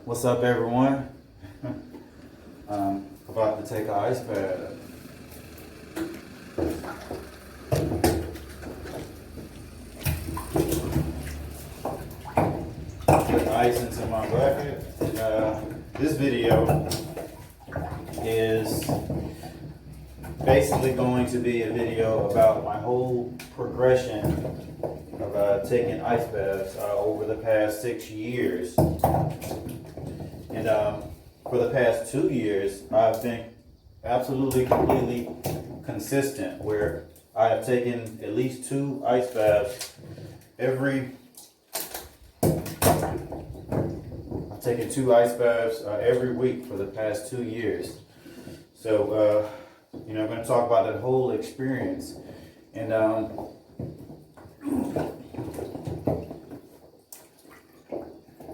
What's up, everyone? About to take an ice bath. Put ice into my bucket. This video is basically going to be a video about my whole progression of taking ice baths over the past 6 years. And for the past 2 years, I've been absolutely, completely consistent, where I have taken at least 2 ice baths every week for the past 2 years. So, I'm going to talk about that whole experience. And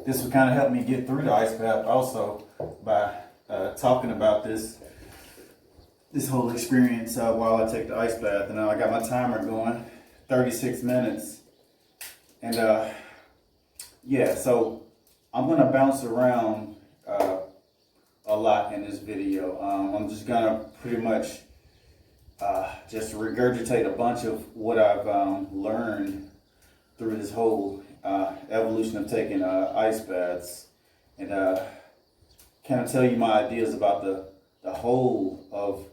this will kind of help me get through the ice bath also by talking about this whole experience while I take the ice bath. And I got my timer going, 36 minutes. And yeah, so I'm gonna bounce around a lot in this video. I'm just gonna pretty much just regurgitate a bunch of what I've learned through this whole evolution of taking ice baths, and kind of tell you my ideas about the whole of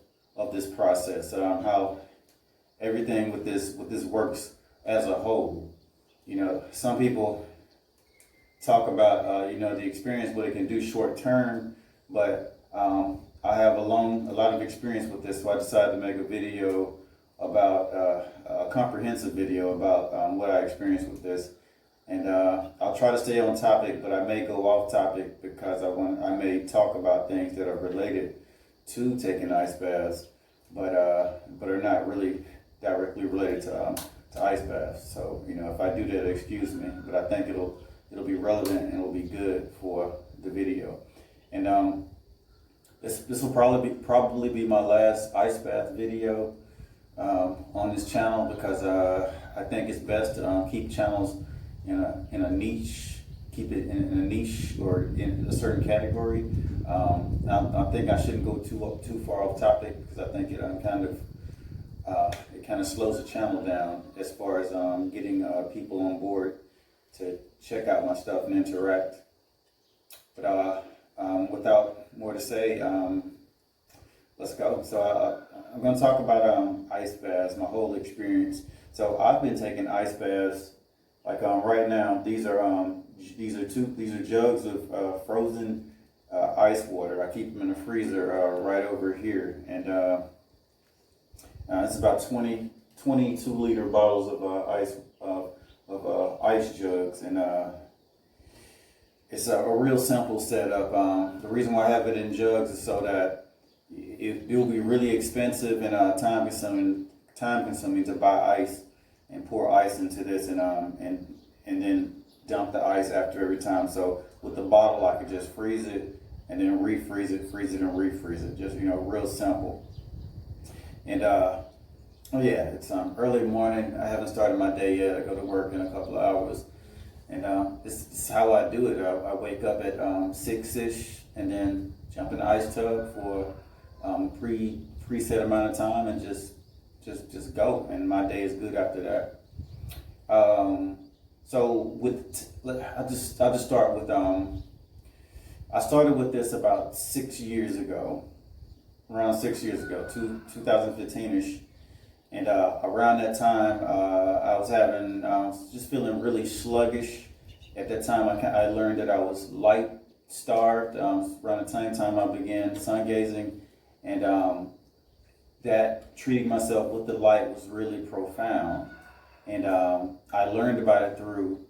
this process, how everything with this works as a whole. Some people talk about the experience, what it can do short term, but I have a lot of experience with this, so I decided to make a video about a comprehensive video about what I experienced with this. And I'll try to stay on topic, but I may go off topic because I may talk about things that are related to taking ice baths, but are not really directly related to ice baths. So if I do that, excuse me, but I think it'll be relevant and it'll be good for the video. And this will probably be my last ice bath video on this channel, because I think it's best to keep channels in a niche, keep it in a niche or in a certain category. I think I shouldn't go too far off topic, because I think it kind of slows the channel down as far as getting people on board to check out my stuff and interact. But without more to say, let's go. So I'm going to talk about ice baths, my whole experience. So I've been taking ice baths. Like right now, these are jugs of frozen ice water. I keep them in the freezer right over here, and it's about 22-liter bottles of ice jugs, and it's a real simple setup. The reason why I have it in jugs is so that it will be really expensive and time consuming to buy ice and pour ice into this, and then dump the ice after every time. So with the bottle, I could just freeze it and then refreeze it, freeze it and refreeze it. Just real simple. And oh yeah, it's early morning. I haven't started my day yet. I go to work in a couple of hours, and this is how I do it. I wake up at 6ish and then jump in the ice tub for preset amount of time and just go, and my day is good after that. So I'll just start with I started with this about 6 years ago, around 6 years ago, 2015ish, and around that time I was just feeling really sluggish. At that time, I learned that I was light starved. Around the same time I began sun gazing, and that treating myself with the light was really profound. And I learned about it through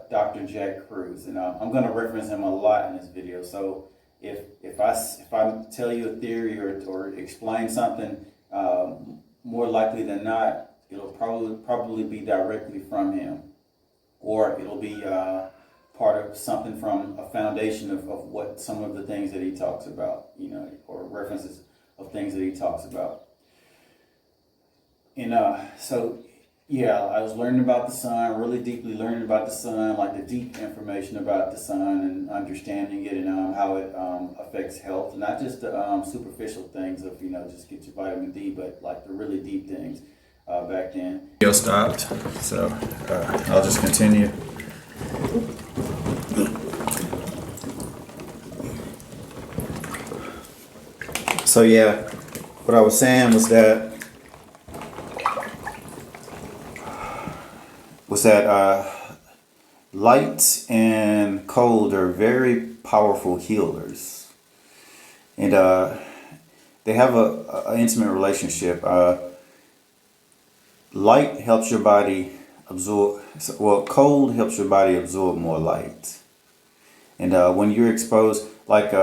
Dr. Jack Cruz, and I'm going to reference him a lot in this video. So if I tell you a theory or explain something, more likely than not, it'll probably be directly from him, or it'll be part of something from a foundation of what some of the things that he talks about, or references of things that he talks about. And so yeah, I was learning about the sun, really deeply learning about the sun, like the deep information about the sun and understanding it and how it affects health. Not just the superficial things of, just get your vitamin D, but like the really deep things back then. Video stopped, so I'll just continue. So yeah, what I was saying was that light and cold are very powerful healers, and they have a intimate relationship. Light helps your body absorb. Well, cold helps your body absorb more light, and when you're exposed, like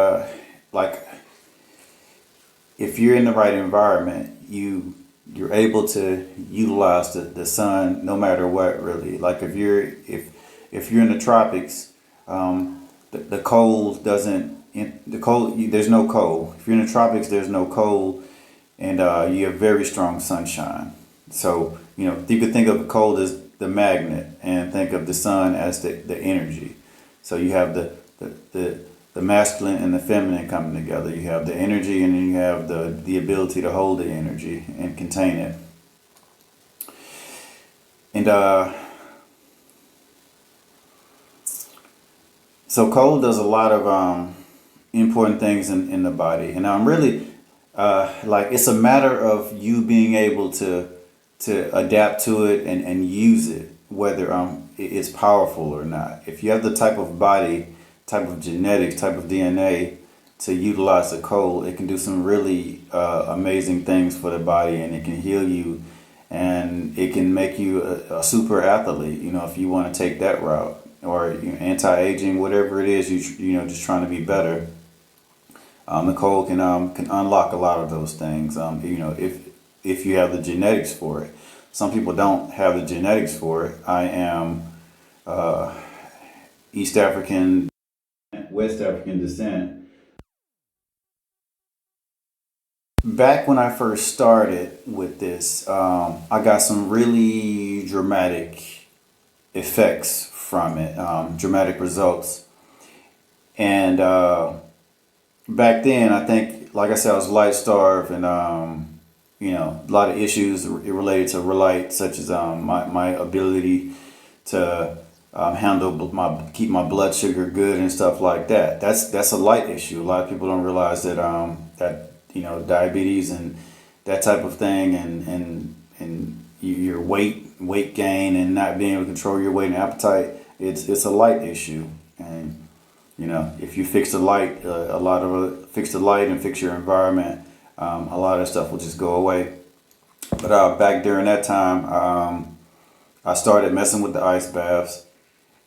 if you're in the right environment, you're able to utilize the sun no matter what, really. Like if you're in the tropics, the cold doesn't there's no cold. If you're in the tropics, there's no cold, and you have very strong sunshine. So you could think of the cold as the magnet, and think of the sun as the energy. So you have the masculine and the feminine coming together. You have the energy, and then you have the ability to hold the energy and contain it. And so cold does a lot of important things in the body. And I'm really like, it's a matter of you being able to adapt to it and use it, whether it's powerful or not. If you have the type of body, type of genetics, type of DNA to utilize the cold, it can do some really amazing things for the body, and it can heal you, and it can make you a super athlete, if you want to take that route, or anti-aging, whatever it is, just trying to be better. The cold can unlock a lot of those things, if you have the genetics for it. Some people don't have the genetics for it. I am East African, West African descent. Back when I first started with this, I got some really dramatic effects from it, dramatic results. And back then, I think, like I said, I was light starved, and a lot of issues related to light, such as my ability to keep my blood sugar good and stuff like that. That's a light issue. A lot of people don't realize that diabetes and that type of thing, and your weight gain and not being able to control your weight and appetite, it's a light issue. And if you fix the light, fix the light and fix your environment, a lot of stuff will just go away. But back during that time, I started messing with the ice baths,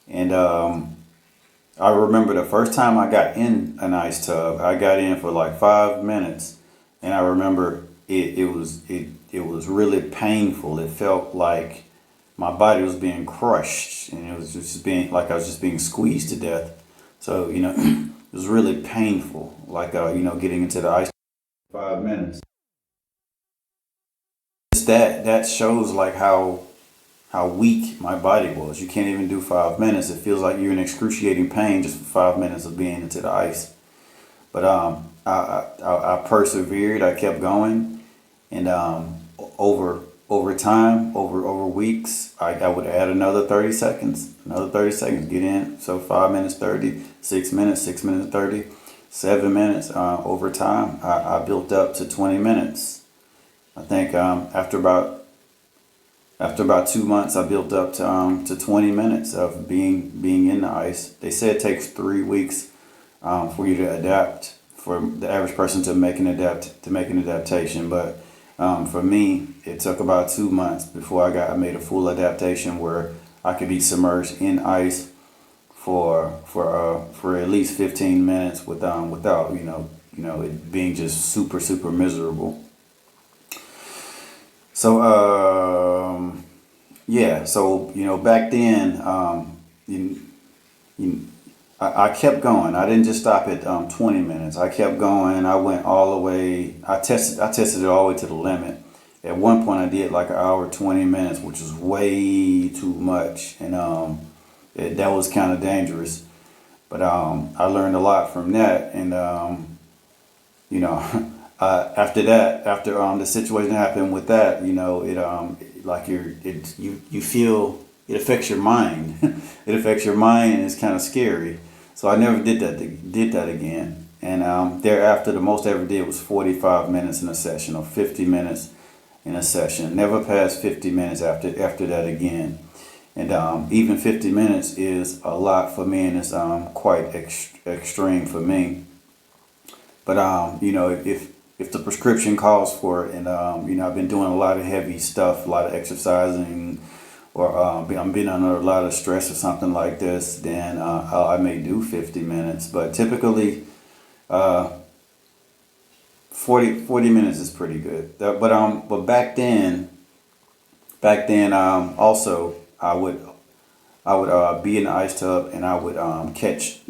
and I remember the first time I got in an ice tub, I got in for like 5 minutes, and I remember it was really painful. It felt like my body was being crushed, and it was just being like I was just being squeezed to death. So it was really painful, like getting into the ice 5 minutes. That shows like how weak my body was. You can't even do 5 minutes. It feels like you're in excruciating pain just for 5 minutes of being into the ice. But I persevered. I kept going, and over time, over weeks, I would add another 30 seconds, get in. So 5 minutes 30, 6 minutes, 6 minutes 30, 7 minutes. Over time, I built up to 20 minutes. I think after about 2 months, I built up to 20 minutes of being in the ice. They say it takes 3 weeks for you to adapt, for the average person to make an adaptation. But for me, it took about 2 months before I made a full adaptation where I could be submerged in ice for at least 15 minutes without it being just super miserable. So back then, I kept going. I didn't just stop at 20 minutes. I kept going. I went all the way. I tested it all the way to the limit. At one point, I did like an hour 20 minutes, which was way too much, and that was kind of dangerous. But I learned a lot from that, and you know, after that, after the situation happened with that, like you feel it affects your mind. It affects your mind, and it's kind of scary. So I never did that again. And thereafter, the most I ever did was 45 minutes in a session, or 50 minutes in a session. Never passed 50 minutes after that again. And even 50 minutes is a lot for me, and it's quite extreme for me. But if the prescription calls for it, and I've been doing a lot of heavy stuff, a lot of exercising, or I'm being under a lot of stress or something like this, then I may do 50 minutes. But typically, 40 minutes is pretty good. But back then also I would be in the ice tub, and I would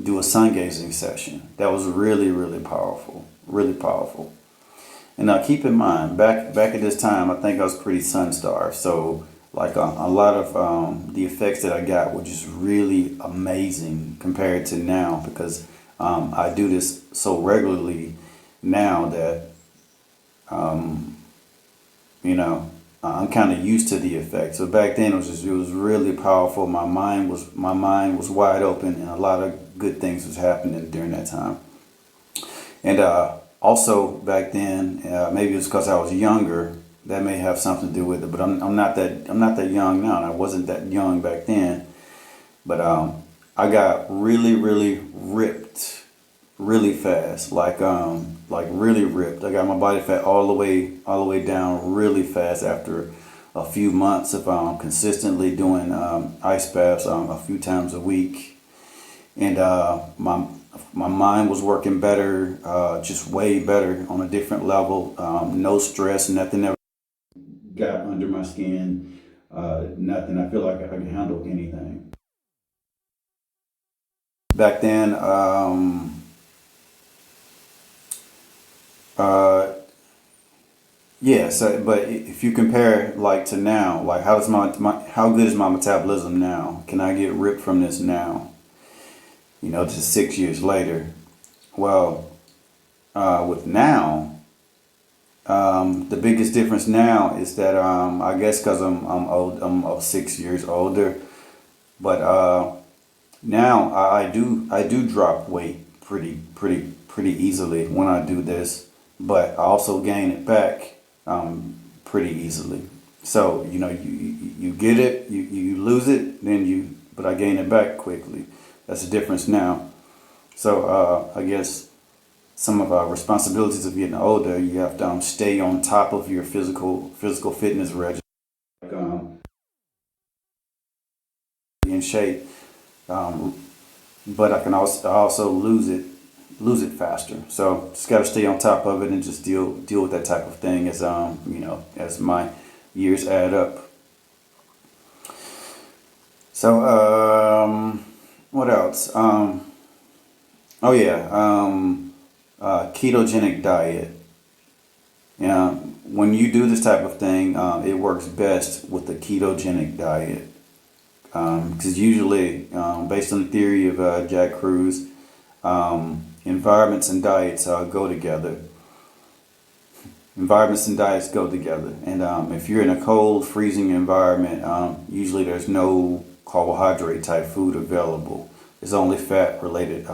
do a sun gazing session. That was really, really powerful, really powerful. And now keep in mind, back at this time, I think I was pretty sun starved. So like a lot of the effects that I got were just really amazing compared to now, because I do this so regularly now that I'm kind of used to the effect. So back then it was really powerful. My mind was wide open, and a lot of good things was happening during that time. And also back then, maybe it was because I was younger. That may have something to do with it. But I'm not that young now, and I wasn't that young back then. But I got really, really ripped really fast, like really ripped. I got my body fat all the way down really fast after a few months of consistently doing ice baths a few times a week. And my mind was working better, just way better, on a different level. No stress, nothing ever got under my skin, nothing. I feel like I can handle anything. Back then, yeah. So, but if you compare like to now, like how good is my metabolism now? Can I get ripped from this now? Just 6 years later. Well, with now, the biggest difference now is that I guess because I'm old, I'm 6 years older, but now I do drop weight pretty easily when I do this, but I also gain it back pretty easily. So you get it, you lose it, but I gain it back quickly. That's the difference now. So I guess some of our responsibilities of getting older, you have to stay on top of your physical fitness regimen, like, in shape. But I can also lose it faster. So just got to stay on top of it, and just deal with that type of thing as as my years add up. So what else? Oh yeah, ketogenic diet. When you do this type of thing, it works best with the ketogenic diet, because usually, based on the theory of Jack Kruse, environments and diets go together. Environments and diets go together, and if you're in a cold, freezing environment, usually there's no carbohydrate type food available. There's only fat related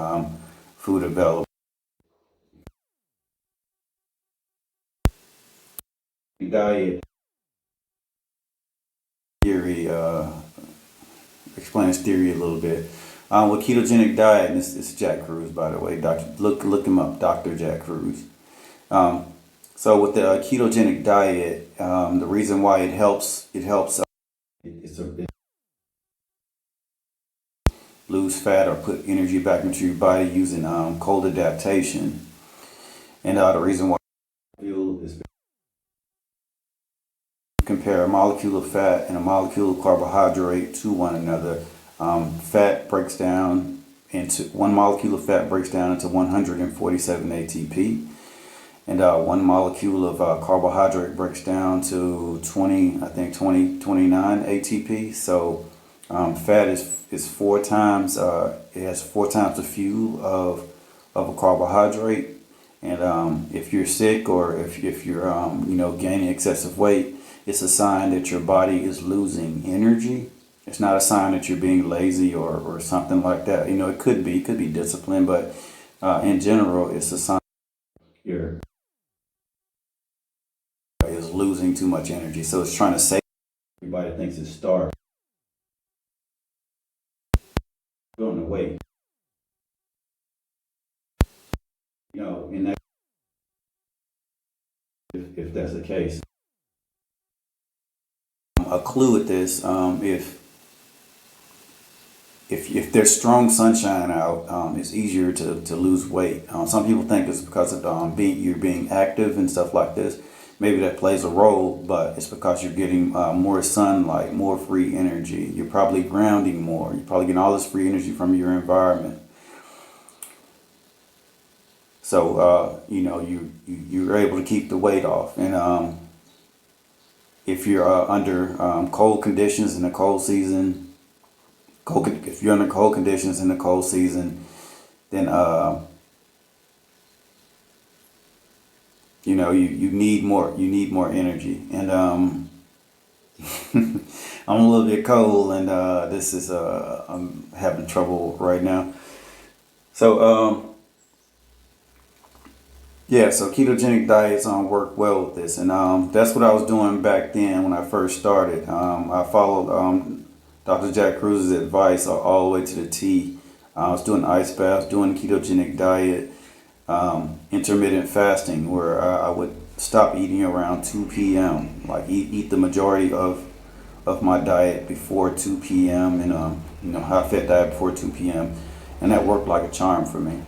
food available. Diet theory, explain this theory a little bit. With ketogenic diet, and it's Jack Kruse, by the way. Look him up, Dr. Jack Kruse. So with the ketogenic diet, the reason why it helps lose fat or put energy back into your body using cold adaptation, and the reason why is compare a molecule of fat and a molecule of carbohydrate to one another. Fat breaks down into one molecule of fat breaks down into 147 ATP, And 1 molecule of carbohydrate breaks down to 29 ATP. So fat is 4 times, it has 4 times the fuel of a carbohydrate. And if you're sick, or if you're gaining excessive weight, it's a sign that your body is losing energy. It's not a sign that you're being lazy or something like that. It could be discipline, but in general, it's a sign your body is losing too much energy. So it's trying to save. Everybody thinks it's starving. Going to weight. In that, if that's the case. A clue with this, if there's strong sunshine out, it's easier to lose weight. Some people think it's because of you're being active and stuff like this. Maybe that plays a role, but it's because you're getting more sunlight, more free energy. You're probably grounding more. You're probably getting all this free energy from your environment. So you're able to keep the weight off. And if you're under cold conditions in the cold season, if you're under cold conditions in the cold season, then you need more energy. And I'm a little bit cold, and this is I'm having trouble right now. So yeah, so ketogenic diets work well with this, and that's what I was doing back then when I first started. I followed Dr. Jack Cruz's advice all the way to the T. I was doing ice baths, doing ketogenic diet, intermittent fasting, where I would stop eating around 2 p.m. Like eat the majority of my diet before 2 p.m. and high fat diet before 2 p.m. and that worked like a charm for me.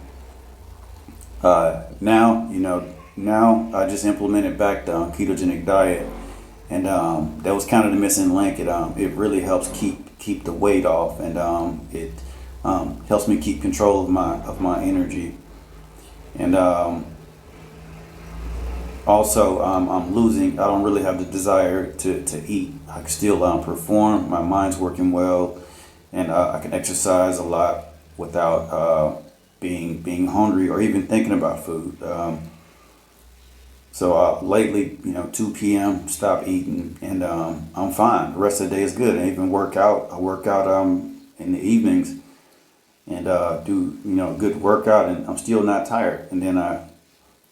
Now I just implemented back the ketogenic diet, and that was kind of the missing link. It really helps keep the weight off, and it helps me keep control of my energy, and also I'm losing. I don't really have the desire to eat. I can still perform. My mind's working well, and I can exercise a lot without being hungry or even thinking about food. So lately, 2 p.m. stop eating, and I'm fine. The rest of the day is good. I even work out. I work out in the evenings, and do good workout, and I'm still not tired. And then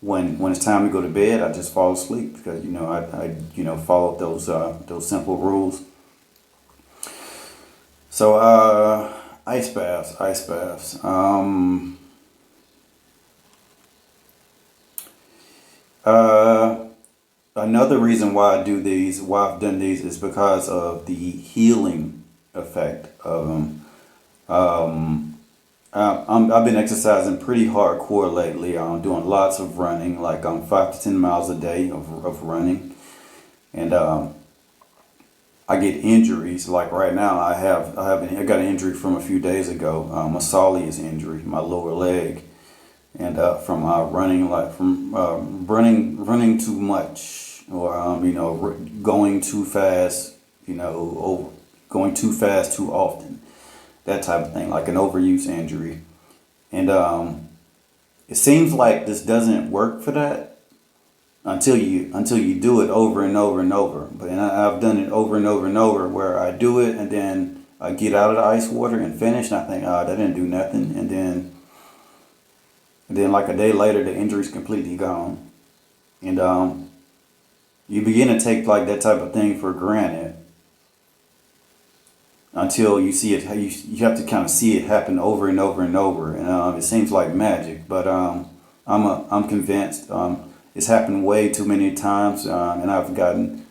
when it's time to go to bed, I just fall asleep because I followed those simple rules. So ice baths. Another reason why I've done these, is because of the healing effect of them. I've been exercising pretty hardcore lately. I'm doing lots of running, like 5 to 10 miles a day of running, and I get injuries. Like right now, I got an injury from a few days ago, a soleus injury, my lower leg. And from running too much, or going too fast, going too fast too often, that type of thing, like an overuse injury. And it seems like this doesn't work for that until you do it over and over and over. But I've done it over and over and over, where I do it and then I get out of the ice water and finish, and I think, that didn't do nothing, and then like a day later, the injury's completely gone. And you begin to take like that type of thing for granted until you see it. You have to kind of see it happen over and over and over. And it seems like magic, but I'm convinced it's happened way too many times, and I've gotten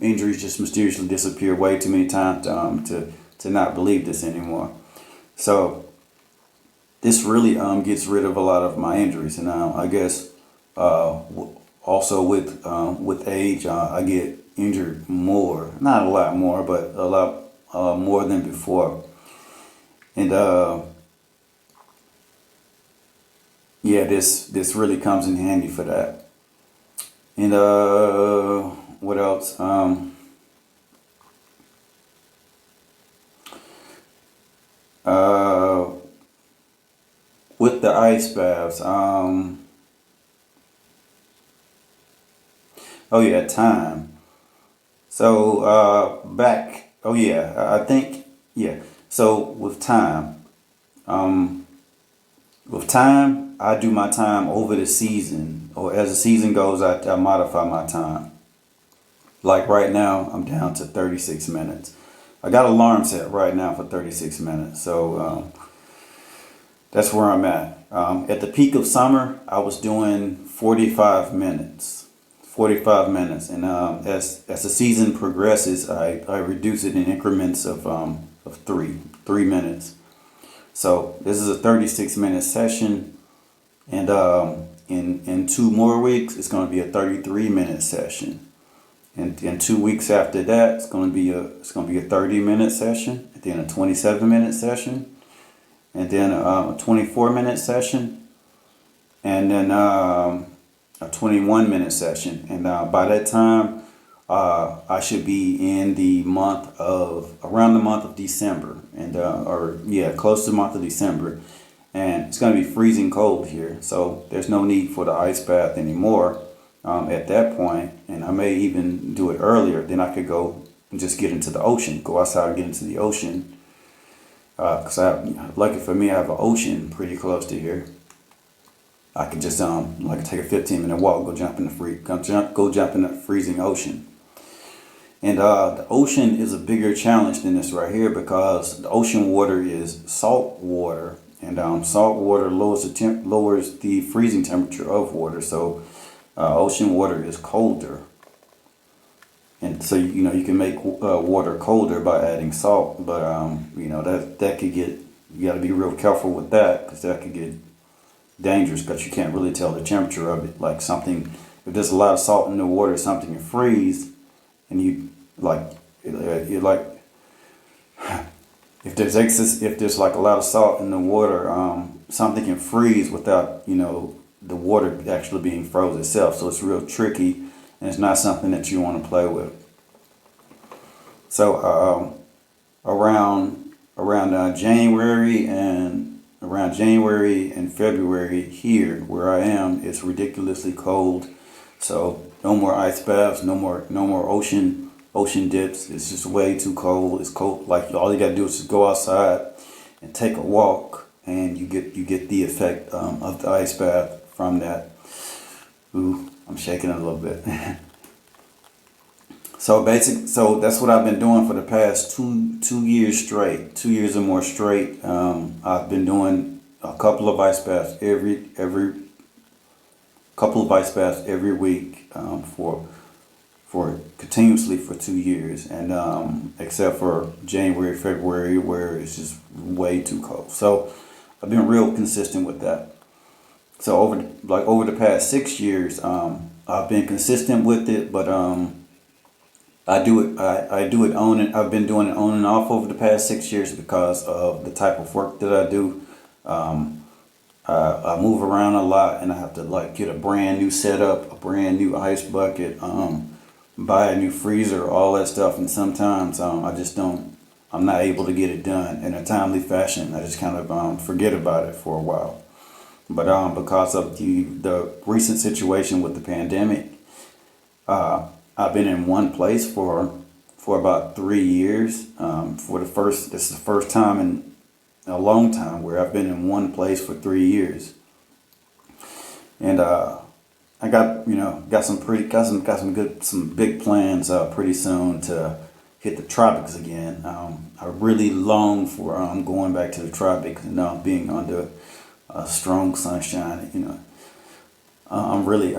injuries just mysteriously disappear way too many times to not believe this anymore. So this really gets rid of a lot of my injuries, and I guess also with age, I get injured more, not a lot more, but a lot more than before. And yeah, this really comes in handy for that. And what else? Uh, with the ice baths, oh yeah, time. So oh yeah, I think yeah. So um, with time, I do my time over the season, or as the season goes, I modify my time. Like right now, I'm down to 36 minutes. I got alarm set right now for 36 minutes, so that's where I'm at. At the peak of summer, I was doing 45 minutes. 45 minutes, and as the season progresses, I reduce it in increments of three minutes. So this is a 36-minute session, and in 2 more weeks, it's going to be a 33-minute session. And in 2 weeks after that, it's going to be a 30-minute session, and then a 27-minute session, and then a 24-minute session, and then a 21-minute session. And by that time, I should be in around the month of December, and or yeah, close to the month of December, and it's going to be freezing cold here. So there's no need for the ice bath anymore at that point, and I may even do it earlier. Then I could go and just get into the ocean, go outside and get into the ocean. Because lucky for me, I have an ocean pretty close to here. I could just like take a 15-minute walk, go jump in the freezing ocean. And the ocean is a bigger challenge than this right here, because the ocean water is salt water, and salt water lowers the freezing temperature of water. So ocean water is colder, and so you can make water colder by adding salt. But that could get, you got to be real careful with that, because that could get dangerous, because you can't really tell the temperature of it. Like something, if there's a lot of salt in the water, something can freeze, and you like if there's like a lot of salt in the water, something can freeze without the water actually being froze itself. So it's real tricky, and it's not something that you want to play with. So around January and February here where I am, it's ridiculously cold. So no more ice baths, no more ocean dips. It's just way too cold. It's cold. Like all you gotta do is just go outside and take a walk, and you get the effect of the ice bath from that. Ooh, I'm shaking it a little bit. So that's what I've been doing for the past two years straight, 2 years or more straight. I've been doing a couple of ice baths every week for continuously for 2 years, and except for January, February, where it's just way too cold. So I've been real consistent with that. So over the past 6 years, I've been consistent with it, but I do it on and I've been doing it on and off over the past 6 years because of the type of work that I do. I move around a lot, and I have to get a brand new setup, a brand new ice bucket, buy a new freezer, all that stuff. And sometimes I'm not able to get it done in a timely fashion. I just kind of forget about it for a while. But because of the recent situation with the pandemic, I've been in one place for about 3 years. This is the first time in a long time where I've been in one place for 3 years, and I got some big plans pretty soon to hit the tropics again. I really long for going back to the tropics and being under strong sunshine. I'm really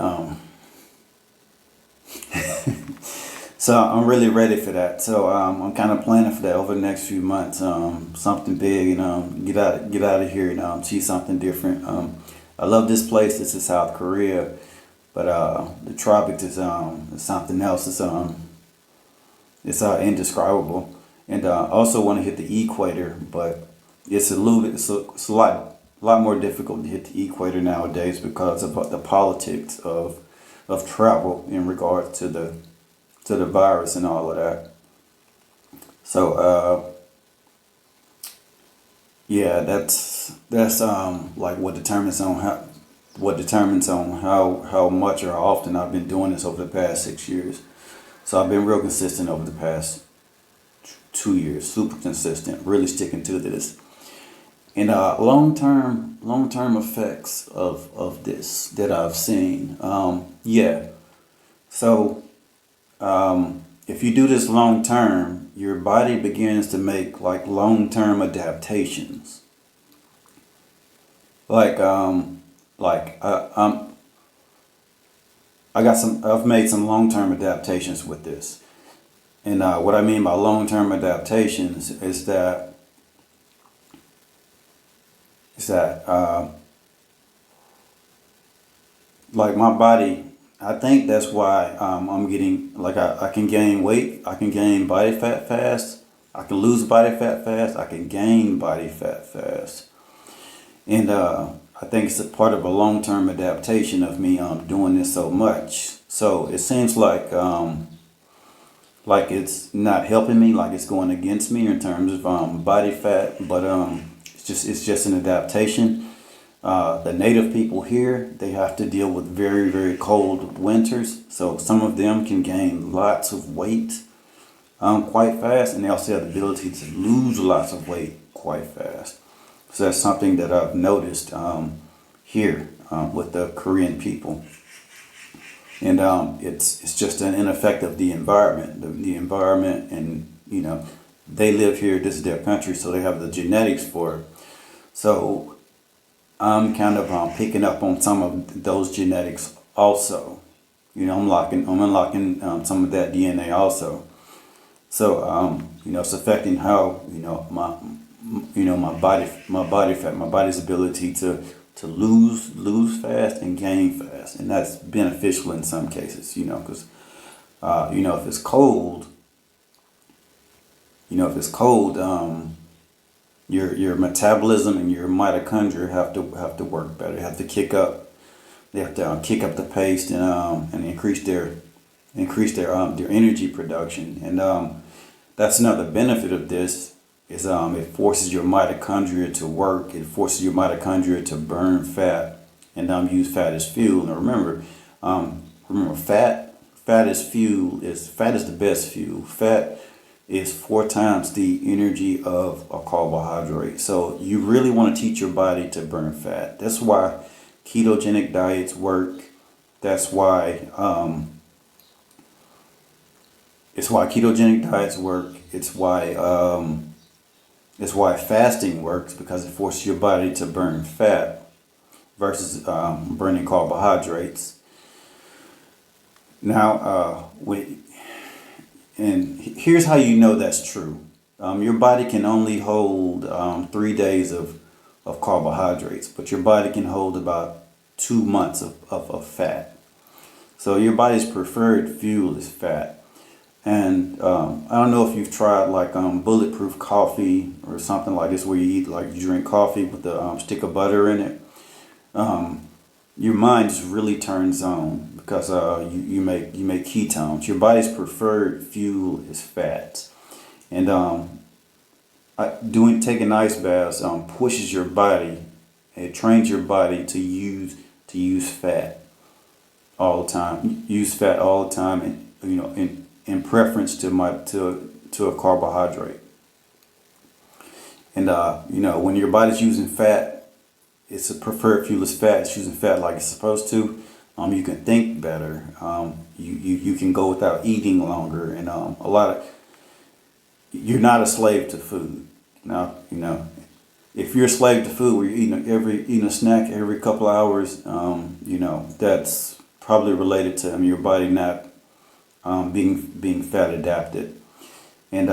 so I'm really ready for that. So I'm kind of planning for that over the next few months. Something big, get out of here and see something different. I love this place. This is South Korea, but the tropics is something else. It's indescribable. And I also want to hit the equator, but it's a lot more difficult to hit the equator nowadays because of the politics of travel in regard to the virus and all of that. So yeah, that's like what determines on how much or how often I've been doing this over the past 6 years. So I've been real consistent over the past 2 years, super consistent, really sticking to this. And long-term effects of this that I've seen. Yeah. So if you do this long term, your body begins to make like long-term adaptations. I've made some long-term adaptations with this. And what I mean by long-term adaptations is that like my body, I think that's why I'm getting, like I can gain weight, I can gain body fat fast, I can lose body fat fast, I can gain body fat fast. And I think it's a part of a long-term adaptation of me doing this so much. So it seems like it's not helping me, like it's going against me in terms of body fat, but it's just an adaptation. The native people here, they have to deal with very, very cold winters. So some of them can gain lots of weight quite fast, and they also have the ability to lose lots of weight quite fast. So that's something that I've noticed here with the Korean people. And it's just an effect of the environment. The environment, and they live here, this is their country, so they have the genetics for it. So I'm kind of picking up on some of those genetics also. I'm unlocking some of that DNA also. So it's affecting how my body fat, my body's ability to lose fast and gain fast, and that's beneficial in some cases. Because if it's cold, your metabolism and your mitochondria have to work better. They have to kick up. They have to kick up the pace and increase their energy production. And that's another benefit of this is it forces your mitochondria to work. It forces your mitochondria to burn fat and use fat as fuel. And remember, fat is fuel. Fat is the best fuel. Fat is 4 times the energy of a carbohydrate. So you really want to teach your body to burn fat. That's why ketogenic diets work. That's why ketogenic diets work. It's why fasting works, because it forces your body to burn fat versus burning carbohydrates. Now, and here's how you know that's true. Your body can only hold 3 days of carbohydrates, but your body can hold about 2 months of fat. So your body's preferred fuel is fat. And I don't know if you've tried like bulletproof coffee or something like this, where you drink coffee with a stick of butter in it. Your mind just really turns on because you make ketones. Your body's preferred fuel is fat, and taking ice baths pushes your body. It trains your body to use fat all the time. Use fat all the time, and in preference to a carbohydrate. And when your body's using fat, it's a preferred fuel is fat. It's using fat like it's supposed to. You can think better. You can go without eating longer, and you're not a slave to food. Now, if you're a slave to food, where you're eating a snack every couple of hours, that's probably related to your body not being fat adapted. And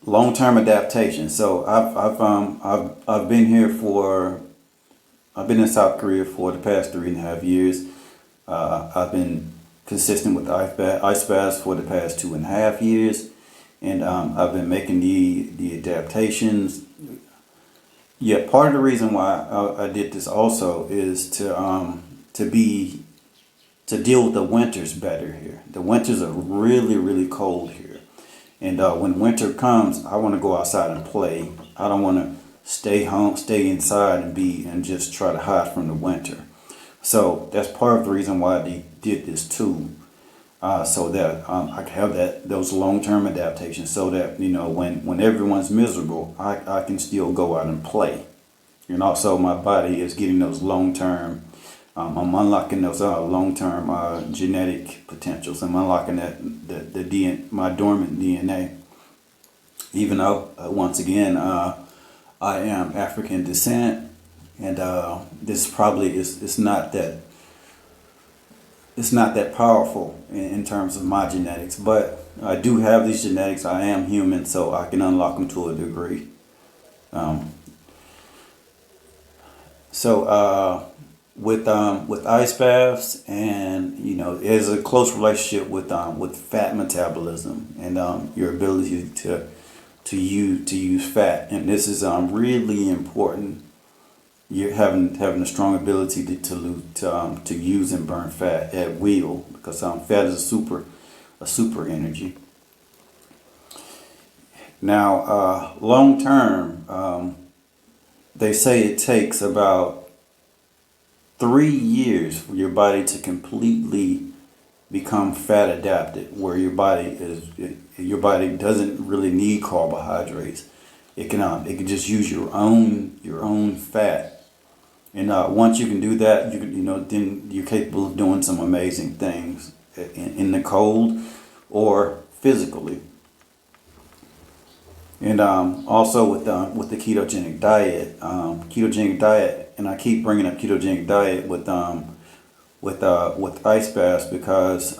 long-term adaptation. So I've been in South Korea for the past 3.5 years. I've been consistent with ice baths for the past 2.5 years, and I've been making the adaptations Yeah, part of the reason why I did this also is to deal with the winters better here. The winters are really, really cold here. And when winter comes, I want to go outside and play. I don't want to stay home, stay inside and just try to hide from the winter. So that's part of the reason why I did this too. So that I can have those long-term adaptations so that, when everyone's miserable, I can still go out and play. And also my body is getting those long-term, I'm unlocking those long-term genetic potentials. I'm unlocking the DNA, my dormant DNA. Even though, once again, I am African descent, and this probably it's not that powerful in terms of my genetics, but I do have these genetics. I am human, so I can unlock them to a degree. With ice baths, and there's a close relationship with fat metabolism and your ability to use fat, and this is really important. You're having a strong ability to use and burn fat at will, because fat is a super energy. Now, long term, they say it takes about 3 years for your body to completely become fat adapted, where your body doesn't really need carbohydrates. It can just use your own fat. And once you can do that, then you're capable of doing some amazing things in the cold or physically. And also with the ketogenic diet, and I keep bringing up ketogenic diet with ice baths because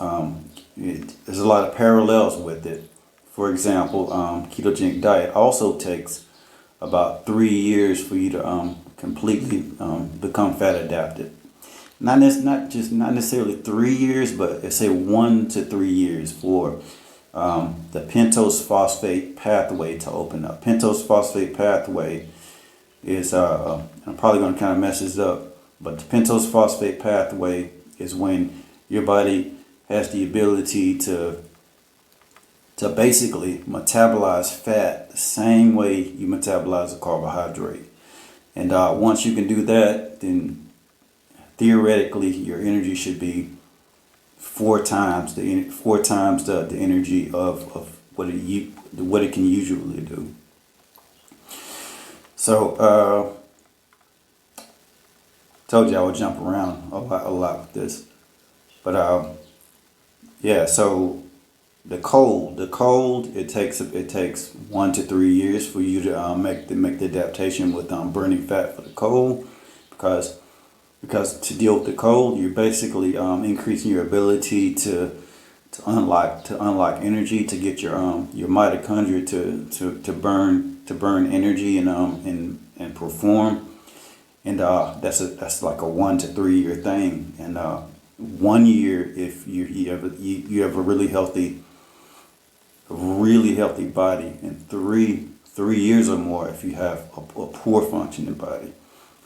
there's a lot of parallels with it. For example, ketogenic diet also takes about 3 years for you to completely become fat adapted. Not necessarily 3 years, but let's say 1 to 3 years for the pentose phosphate pathway to open up. Pentose phosphate pathway is I'm probably going to kind of mess this up, but the pentose phosphate pathway is when your body has the ability to basically metabolize fat the same way you metabolize a carbohydrate. And once you can do that, then theoretically your energy should be 4 times the energy of what it can usually do. So told you I would jump around a lot with this, but yeah. So the cold, it takes 1 to 3 years for you to make the adaptation with burning fat for the cold, because to deal with the cold, you're basically increasing your ability to unlock energy, to get your mitochondria to burn energy and perform, and that's like a 1 to 3 year thing, and 1 year if you have a really healthy body, and 3 years or more if you have a poor functioning body.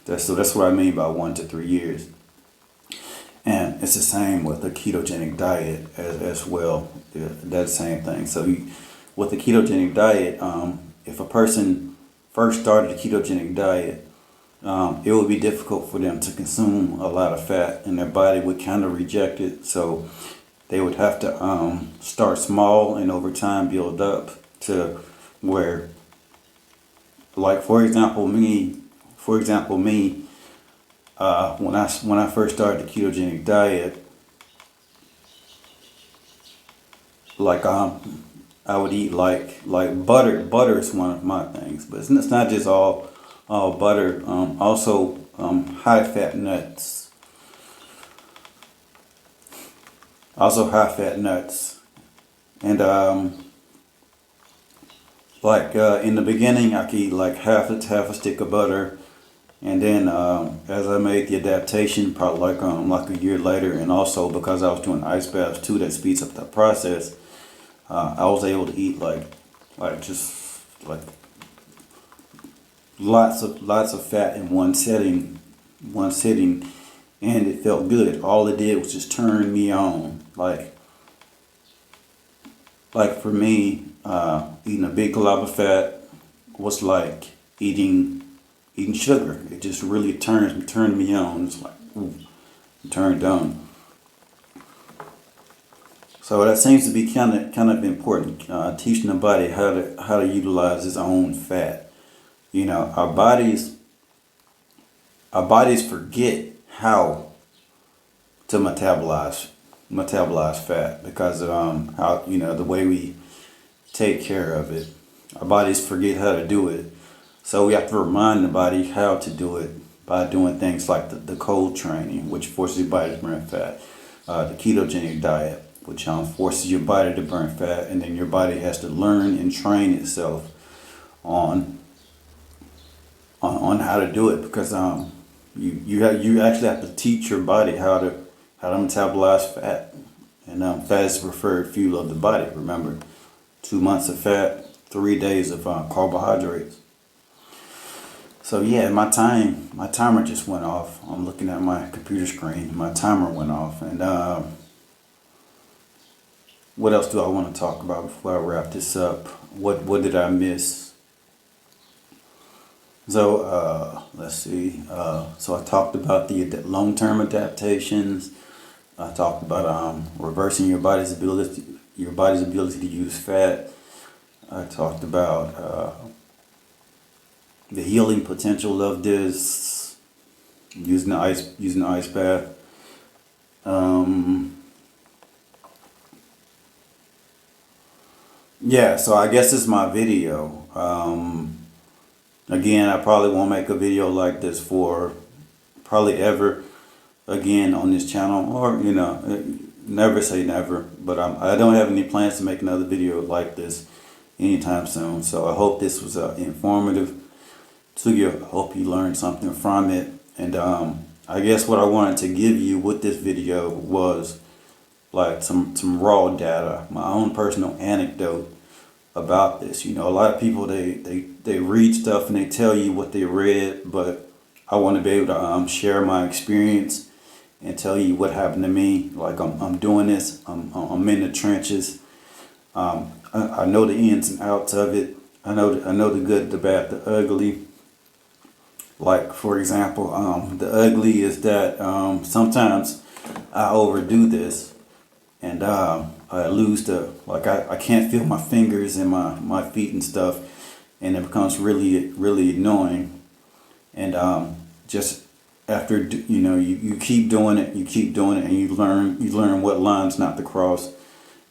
That's what I mean by 1 to 3 years. And it's the same with the ketogenic diet as well. Yeah, that's the same thing. So with the ketogenic diet, if a person first started a ketogenic diet, it would be difficult for them to consume a lot of fat, and their body would kind of reject it. So they would have to start small and over time build up to where, like for example me, when I first started the ketogenic diet, like I would eat like butter. Butter is one of my things, but it's not just all butter. Also high fat nuts. And in the beginning, I could eat like half a stick of butter. And then as I made the adaptation, probably like a year later, and also because I was doing ice baths too, that speeds up that process, I was able to eat like lots of fat in one sitting, and it felt good. All it did was just turn me on. Like for me, eating a big glob of fat was like eating sugar. It just really turned me on. It's like, ooh, turned on. So that seems to be kind of important. Teaching the body how to utilize its own fat. You know, our bodies forget how to metabolize fat because of how, the way we take care of it. Our bodies forget how to do it. So we have to remind the body how to do it by doing things like the cold training, which forces your body to burn fat, the ketogenic diet, which forces your body to burn fat, and then your body has to learn and train itself on how to do it, because you actually have to teach your body how to metabolize fat, and fat is the preferred fuel of the body. Remember, 2 months of fat, 3 days of carbohydrates. So yeah, my timer just went off. I'm looking at my computer screen. My timer went off, and what else do I want to talk about before I wrap this up? What did I miss? So let's see. So I talked about the long-term adaptations. I talked about reversing your body's ability to use fat. I talked about the healing potential of this, using the ice bath. Yeah, so I guess this is my video. Again, I probably won't make a video like this for probably ever again on this channel, or never say never, but I don't have any plans to make another video like this anytime soon. So I hope this was informative to you. I hope you learned something from it, and I guess what I wanted to give you with this video was like some raw data, my own personal anecdote about this. A lot of people, they read stuff and they tell you what they read, but I want to be able to share my experience and tell you what happened to me. Like I'm doing this. I'm in the trenches. I know the ins and outs of it. I know the good, the bad, the ugly. Like for example, the ugly is that sometimes I overdo this, and I lose I can't feel my fingers and my feet and stuff, and it becomes really annoying. And just after you keep doing it, and you learn what lines not to cross,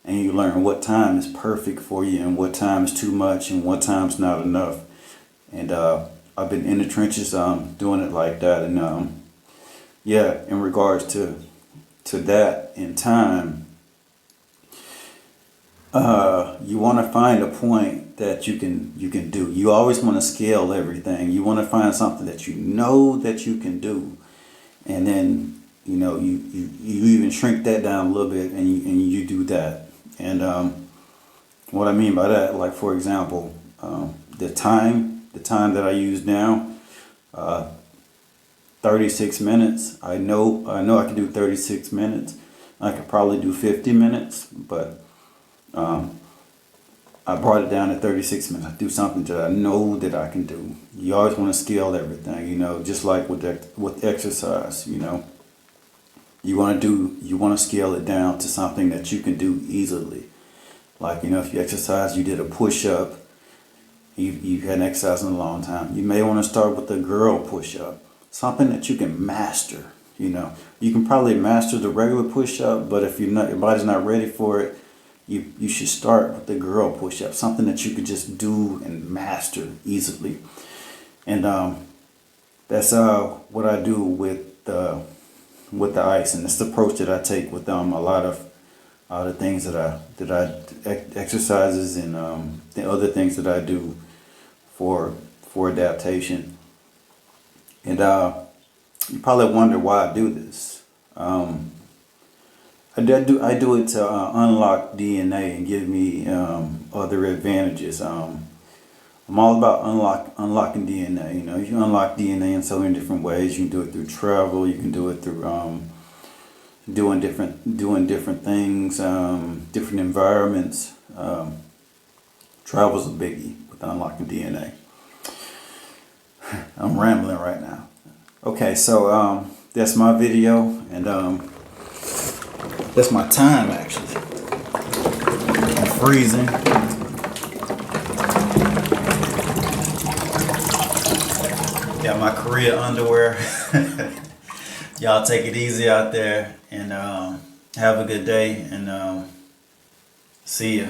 and you learn what time is perfect for you and what time is too much and what time's not enough. And I've been in the trenches doing it like that. And yeah, in regards to that in time, you want to find a point that you can do. You always want to scale everything. You want to find something that you know that you can do, and then you even shrink that down a little bit, and you do that. And what I mean by that, like for example, the time that I use now, 36 minutes. I know I can do 36 minutes. I could probably do 50 minutes, but I brought it down to 36 minutes. I do something that I know that I can do. You always want to scale everything, just like with exercise, you want to scale it down to something that you can do easily. Like, if you exercise, you did a push-up, you hadn't exercised in a long time. You may want to start with the girl push-up, something that you can master. You can probably master the regular push-up, but if your body's not ready for it, you should start with the girl push-up, something that you could just do and master easily. And that's what I do with the ice, and it's the approach that I take with a lot of the things that I exercises and the other things that I do for adaptation. And you probably wonder why I do this. I do it to unlock DNA and give me other advantages. I'm all about unlocking DNA. You know, you can unlock DNA in so many different ways. You can do it through travel. You can do it through doing different things, different environments. Travel's a biggie with unlocking DNA. I'm rambling right now. Okay, so that's my video, and that's my time actually. I'm freezing. Got my Korea underwear. Y'all take it easy out there, and have a good day, and see ya.